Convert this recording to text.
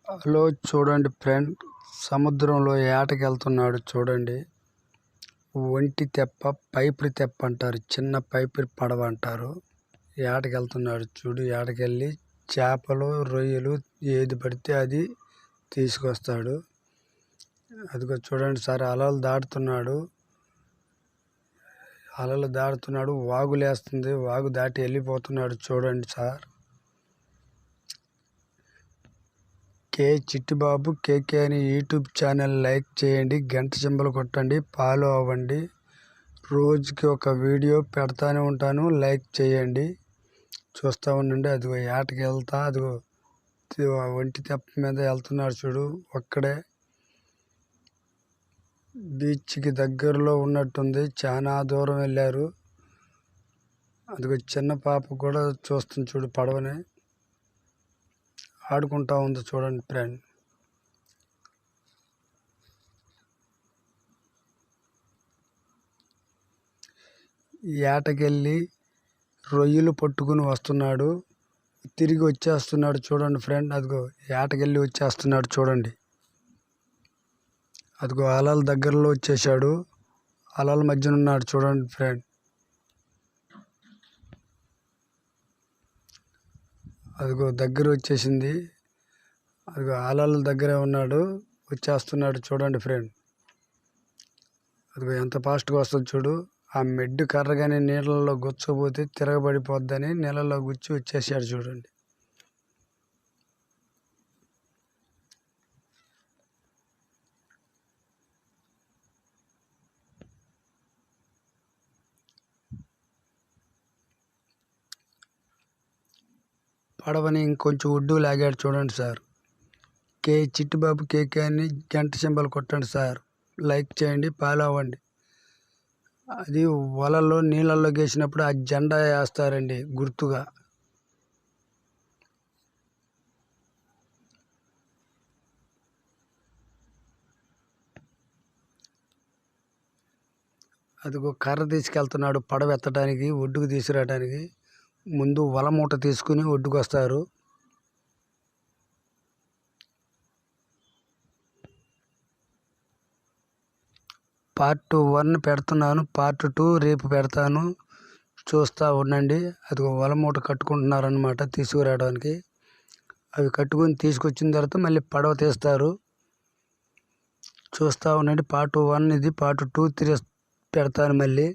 Hello చూడండి friend, సముద్రంలో ఏటకెళ్తున్నాడు చూడండి. ఒంటి తెప్ప, పైపురి తెప్ప అంటారు, చిన్న పైపురి పడవ అంటారు. ఏటకెళ్తున్నాడు చూడు. ఏటకెళ్ళి చేపలు, రొయ్యలు ఏది పడితే అది తీసుకొస్తాడు. అదిగో చూడండి సార్, అలలు దాటుతున్నాడు. వాగులేస్తుంది, వాగు దాటి వెళ్ళిపోతున్నాడు చూడండి సార్. కే చిట్టిబాబు కేకే అని యూట్యూబ్ ఛానల్ లైక్ చేయండి, గంట సింబల్ కొట్టండి, ఫాలో అవ్వండి. రోజుకి ఒక వీడియో పెడతానే ఉంటాను, లైక్ చేయండి, చూస్తూ ఉండండి. అదిగో ఏటకి వెళ్తా, అదిగో ఒంటి తెప్ప మీద వెళ్తున్నాడు చూడు ఒక్కడే. బీచ్కి దగ్గరలో ఉన్నట్టుంది, చాలా దూరం వెళ్ళారు. అదిగో చిన్న పాప కూడా చూస్తుంది చూడు, పడవని ఆడుకుంటా ఉంది చూడండి ఫ్రెండ్. ఏటకెళ్ళి రొయ్యలు పట్టుకుని వస్తున్నాడు, తిరిగి వచ్చేస్తున్నాడు చూడండి ఫ్రెండ్. అదిగో ఏటకెళ్ళి వచ్చేస్తున్నాడు చూడండి. అదిగో అలల దగ్గరలో వచ్చేసాడు, అలల మధ్యన ఉన్నాడు చూడండి ఫ్రెండ్. అదిగో దగ్గర వచ్చేసింది, అదిగో అలల దగ్గరే ఉన్నాడు, వచ్చేస్తున్నాడు చూడండి ఫ్రెండ్. అదిగో ఎంత ఫాస్ట్గా వస్తుంది చూడు. ఆ మెడ్డు కర్రగానే నీళ్ళల్లో గుచ్చపోతే తిరగబడిపోద్దని నీళ్ళలో గుచ్చి వచ్చేసాడు చూడండి. పడవని ఇంకొంచెం ఒడ్డు లాగాడు చూడండి సార్. కే చిట్టిబాబు కేకే అని గంట సింబల్ కొట్టండి సార్, లైక్ చేయండి, ఫాలో అవ్వండి. అది వలలో నీళ్ళల్లో వేసినప్పుడు ఆ జెండా వేస్తారండి గుర్తుగా. అదిగో కర్ర తీసుకెళ్తున్నాడు పడవ ఎత్తడానికి, ఒడ్డుకు తీసుకురావడానికి. ముందు వల మూట తీసుకుని ఒడ్డుకు వస్తారు. పార్ట్ 1 పెడుతున్నాను, పార్ట్ 2 రేపు పెడతాను, చూస్తూ ఉండండి. అదిగో వల మూట కట్టుకుంటున్నారనమాట తీసుకురావడానికి. అవి కట్టుకుని తీసుకొచ్చిన తర్వాత మళ్ళీ పడవ తీస్తారు, చూస్తూ ఉండండి. పార్ట్ 1 ఇది, పార్ట్ 2 పెడతాను మళ్ళీ.